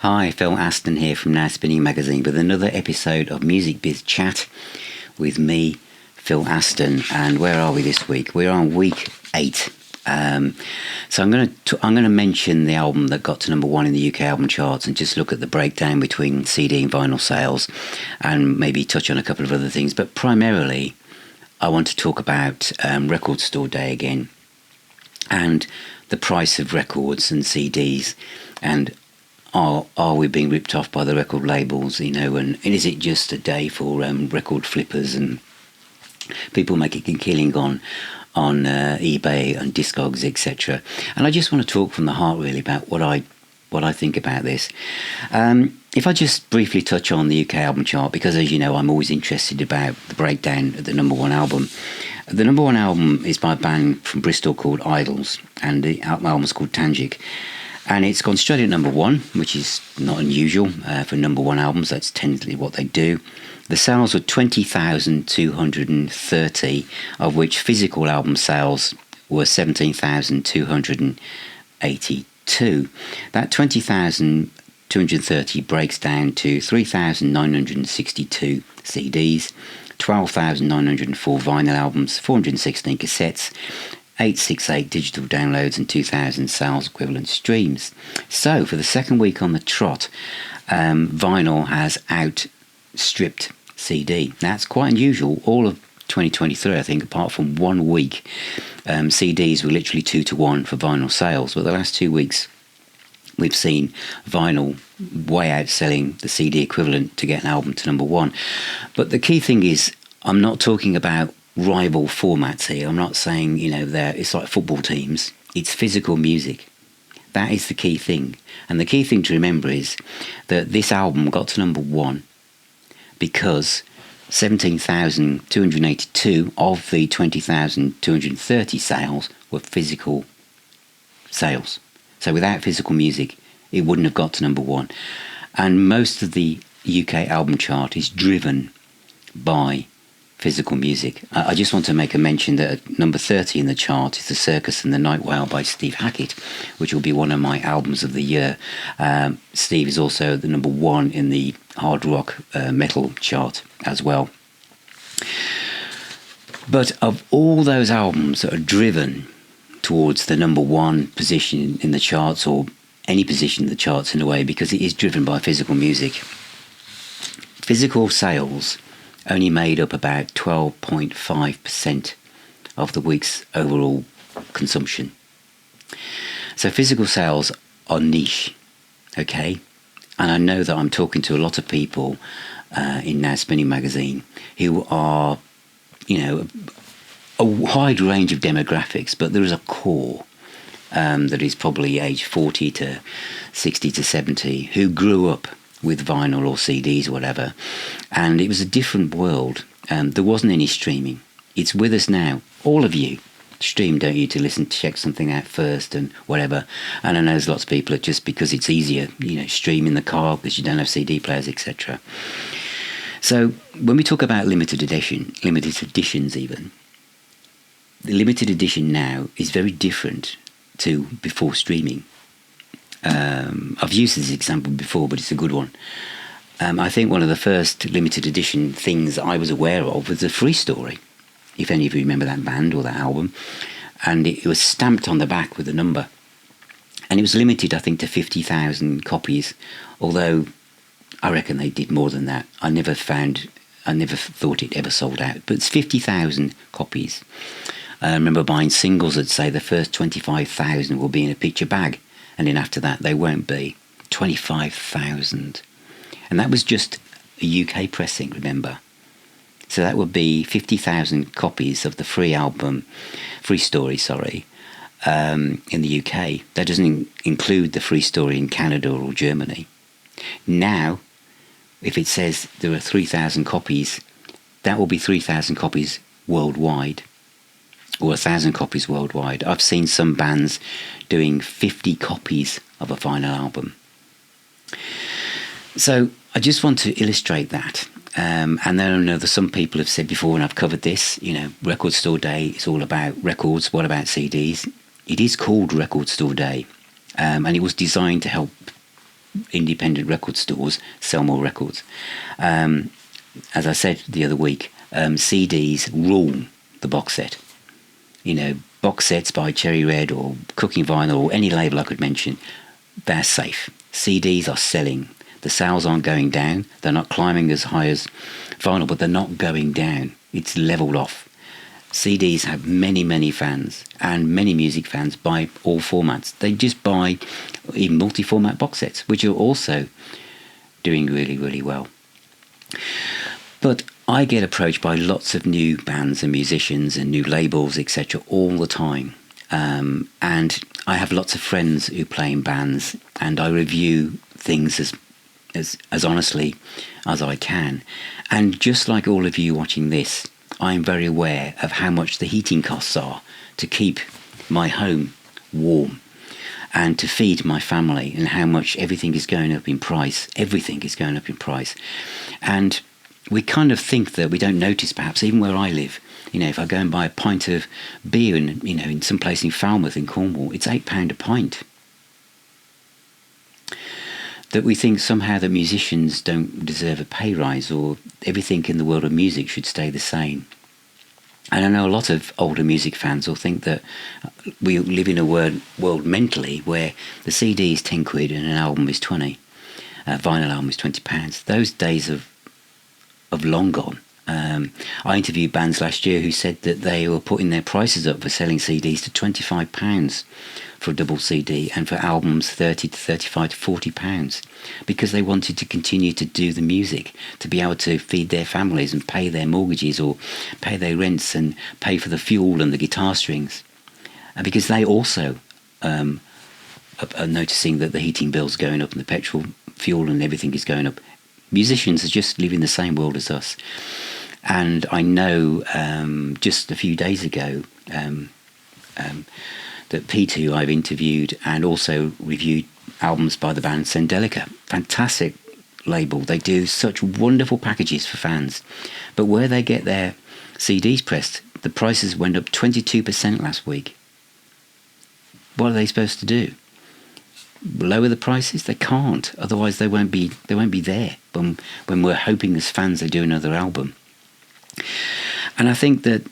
Hi, Phil Aston here from Now Spinning Magazine with another episode of Music Biz Chat with me, Phil Aston. And where are we this week? We're on week 8. So I'm going to mention the album that got to number 1 in the UK album charts and just look at the breakdown between CD and vinyl sales and maybe touch on a couple of other things. But primarily, I want to talk about Record Store Day again and the price of records and CDs, and are we being ripped off by the record labels, and is it just a day for record flippers and people making a killing on eBay and Discogs, etc. And I just want to talk from the heart really about what I think about this. If I just briefly touch on the UK album chart, because as you know, I'm always interested about the breakdown of the number 1 album. The number 1 album is by a band from Bristol called Idols, and the album is called Tangic. And it's gone straight at number 1, which is not unusual for number 1 albums. That's tentatively what they do. The sales were 20,230, of which physical album sales were 17,282. That 20,230 breaks down to 3,962 CDs, 12,904 vinyl albums, 416 cassettes, 868 digital downloads and 2,000 sales equivalent streams. So for the second week on the trot, vinyl has outstripped CD. That's quite unusual. All of 2023, I think, apart from 1 week, CDs were literally 2-1 for vinyl sales. But the last 2 weeks, we've seen vinyl way outselling the CD equivalent to get an album to number 1. But the key thing is, I'm not talking about rival formats here. I'm not saying, it's like football teams. It's physical music. That is the key thing. And the key thing to remember is that this album got to number 1 because 17,282 of the 20,230 sales were physical sales. So without physical music, it wouldn't have got to number 1. And most of the UK album chart is driven by physical music. I just want to make a mention that at number 30 in the chart is The Circus and the Night Whale by Steve Hackett, which will be one of my albums of the year. Steve is also the number 1 in the hard rock metal chart as well. But of all those albums that are driven towards the number 1 position in the charts, or any position in the charts in a way, because it is driven by physical music, physical sales only made up about 12.5% of the week's overall consumption. So physical sales are niche, okay? And I know that I'm talking to a lot of people in Now Spinning Magazine who are, a wide range of demographics, but there is a core that is probably age 40 to 60 to 70 who grew up with vinyl or CDs or whatever, and it was a different world. There wasn't any streaming. It's with us now. All of you stream, don't you, to listen, to check something out first and whatever. And I know there's lots of people that just because it's easier, stream in the car because you don't have CD players, etc. So when we talk about limited editions even, the limited edition now is very different to before streaming. I've used this example before, but it's a good one. I think one of the first limited edition things I was aware of was the Free Story, if any of you remember that band or that album. And it was stamped on the back with a number. And it was limited, I think, to 50,000 copies, although I reckon they did more than that. I never thought it ever sold out, but it's 50,000 copies. I remember buying singles that say the first 25,000 will be in a picture bag. And then after that, they won't be. 25,000. And that was just a UK pressing, remember. So that would be 50,000 copies of the Free Story, in the UK. That doesn't include the Free Story in Canada or Germany. Now, if it says there are 3,000 copies, that will be 3,000 copies worldwide. Or 1,000 copies worldwide. I've seen some bands doing 50 copies of a vinyl album. So I just want to illustrate that. And then I know that some people have said before, and I've covered this, Record Store Day is all about records. What about CDs? It is called Record Store Day. And it was designed to help independent record stores sell more records. As I said the other week, CDs rule the box set. Box sets by Cherry Red or Cooking Vinyl or any label I could mention, they're safe. CDs are selling. The sales aren't going down. They're not climbing as high as vinyl, but they're not going down. It's leveled off. CDs have many, many fans, and many music fans buy all formats. They just buy even multi-format box sets, which are also doing really, really well. But I get approached by lots of new bands and musicians and new labels, etc., all the time. And I have lots of friends who play in bands, and I review things as honestly as I can. And just like all of you watching this, I'm very aware of how much the heating costs are to keep my home warm and to feed my family, and how much everything is going up in price. Everything is going up in price. And we kind of think that we don't notice, perhaps, even where I live. If I go and buy a pint of beer in some place in Falmouth in Cornwall, it's £8 a pint. That we think somehow that musicians don't deserve a pay rise, or everything in the world of music should stay the same. And I know a lot of older music fans will think that we live in a world mentally where the CD is 10 quid and an album is 20. Vinyl album is £20. Those days have long gone. I interviewed bands last year who said that they were putting their prices up for selling CDs to £25 for a double CD, and for albums 30 to 35 to £40, because they wanted to continue to do the music, to be able to feed their families and pay their mortgages or pay their rents and pay for the fuel and the guitar strings, and because they also are noticing that the heating bill's going up and the petrol, fuel and everything is going up. Musicians are just living the same world as us. And I know just a few days ago that Peter, who I've interviewed and also reviewed albums by the band Sendelica, fantastic label. They do such wonderful packages for fans. But where they get their CDs pressed, the prices went up 22% last week. What are they supposed to do? Lower the prices? They can't. Otherwise they won't be there when we're hoping as fans they do another album. And I think that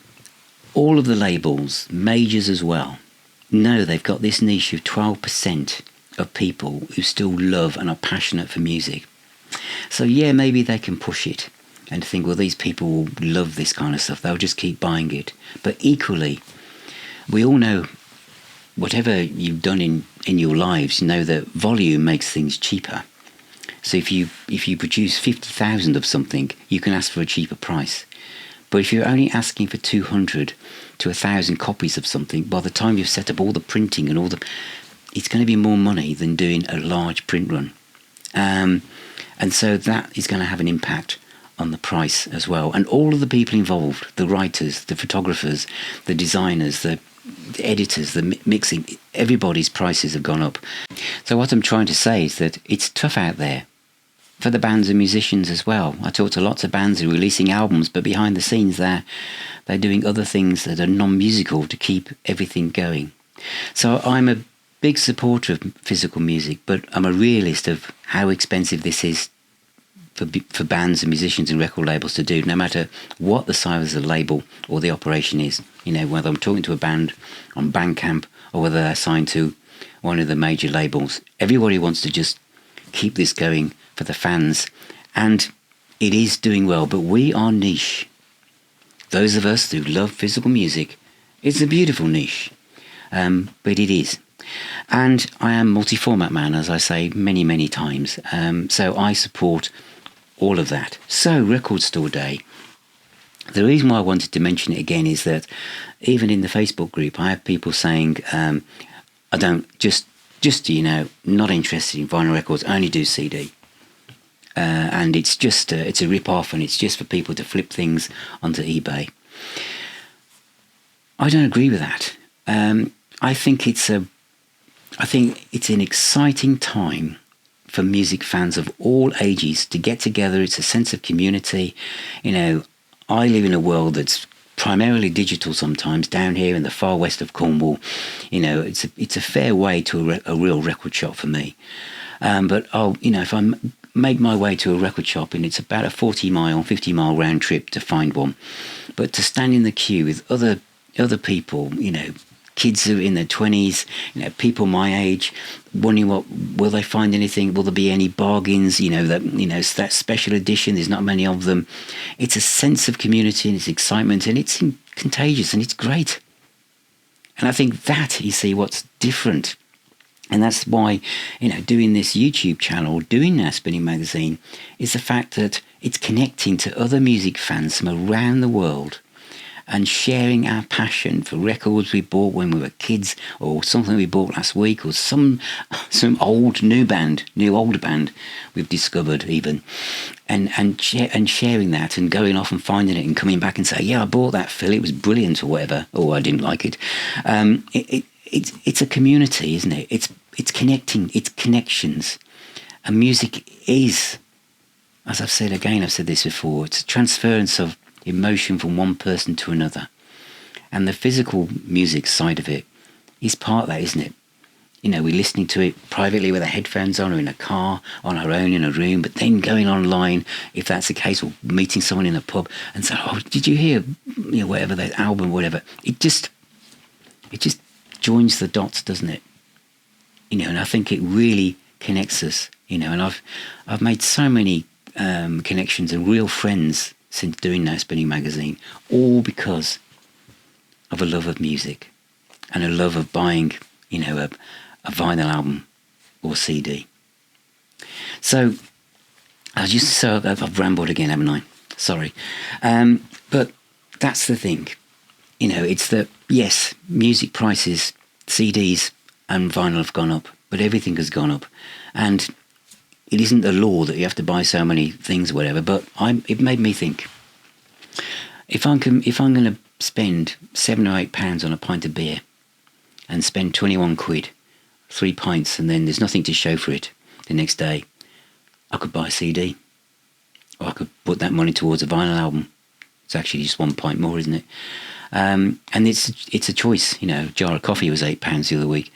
all of the labels, majors as well, know they've got this niche of 12% of people who still love and are passionate for music. So yeah, maybe they can push it and think, well, these people will love this kind of stuff, they'll just keep buying it. But equally, we all know, whatever you've done in your lives, you know that volume makes things cheaper. So if you produce 50,000 of something, you can ask for a cheaper price. But if you're only asking for 200 to 1,000 copies of something, by the time you've set up all the printing and it's going to be more money than doing a large print run. And so that is going to have an impact on the price as well. And all of the people involved, the writers, the photographers, the designers, the editors, the mixing, everybody's prices have gone up. So what I'm trying to say is that it's tough out there for the bands and musicians as well. I talk to lots of bands who are releasing albums, but behind the scenes they're doing other things that are non-musical to keep everything going. So I'm a big supporter of physical music, but I'm a realist of how expensive this is for bands and musicians and record labels to do, no matter what the size of the label or the operation is. Whether I'm talking to a band on Bandcamp or whether they're signed to one of the major labels, everybody wants to just keep this going for the fans, and it is doing well. But we are niche. Those of us who love physical music, it's a beautiful niche, but it is. And I am multi-format man, as I say many, many times. So I support all of that. So Record Store Day. The reason why I wanted to mention it again is that even in the Facebook group, I have people saying, I don't, just not interested in vinyl records, I only do CD. And it's just, it's a rip-off, and it's just for people to flip things onto eBay. I don't agree with that. I think it's an exciting time for music fans of all ages to get together. It's a sense of community. I live in a world that's primarily digital sometimes, down here in the far west of Cornwall. It's a fair way to a real record shop for me. But if I make my way to a record shop, and it's about a 50-mile round trip to find one, but to stand in the queue with other people, kids who are in their 20s, people my age, wondering will they find anything? Will there be any bargains? That special edition. There's not many of them. It's a sense of community and it's excitement, and it's contagious, and it's great. And I think that, you see, what's different. And that's why, doing this YouTube channel, doing Now Spinning Magazine, is the fact that it's connecting to other music fans from around the world and sharing our passion for records we bought when we were kids, or something we bought last week, or some older band we've discovered even, and sharing that and going off and finding it and coming back and say, yeah, I bought that, Phil, it was brilliant, or whatever, or I didn't like it. It's a community, isn't it? It's connecting, it's connections. And music is, as I've said this before, it's a transference of emotion from one person to another. And the physical music side of it is part of that, isn't it? We're listening to it privately with our headphones on, or in a car, on our own in a room, but then going online, if that's the case, or meeting someone in a pub and saying, oh, did you hear, whatever, that album, whatever. It just joins the dots, doesn't it? And I think it really connects us, and I've made so many connections and real friends since doing Now Spinning Magazine, all because of a love of music and a love of buying, a vinyl album or CD. So, I've rambled again, haven't I? Sorry. But that's the thing. It's that, yes, music prices, CDs and vinyl have gone up, but everything has gone up. And it isn't the law that you have to buy so many things or whatever, but it made me think, if I'm going to spend £7 or £8 on a pint of beer and spend 21 quid, 3 pints, and then there's nothing to show for it the next day, I could buy a CD, or I could put that money towards a vinyl album. It's actually just 1 pint more, isn't it? And it's a choice. A jar of coffee was £8 the other week.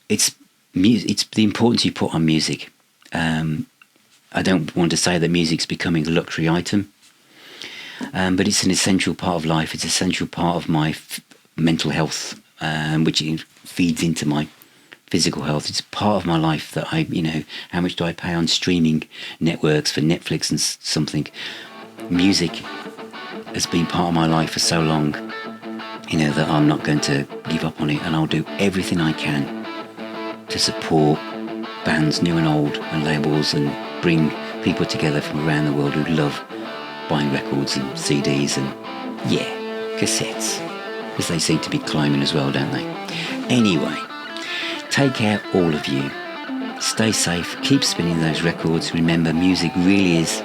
It's the importance you put on music. I don't want to say that music's becoming a luxury item, but it's an essential part of life. It's an essential part of my mental health, which feeds into my physical health. It's part of my life that how much do I pay on streaming networks for Netflix and something? Music has been part of my life for so long, that I'm not going to give up on it, and I'll do everything I can to support bands new and old and labels, and bring people together from around the world who love buying records and CDs and, cassettes, because they seem to be climbing as well, don't they? Anyway, take care, all of you. Stay safe, keep spinning those records. Remember, music really is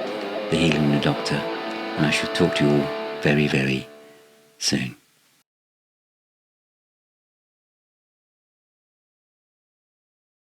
the healer and the doctor, and I shall talk to you all very, very soon.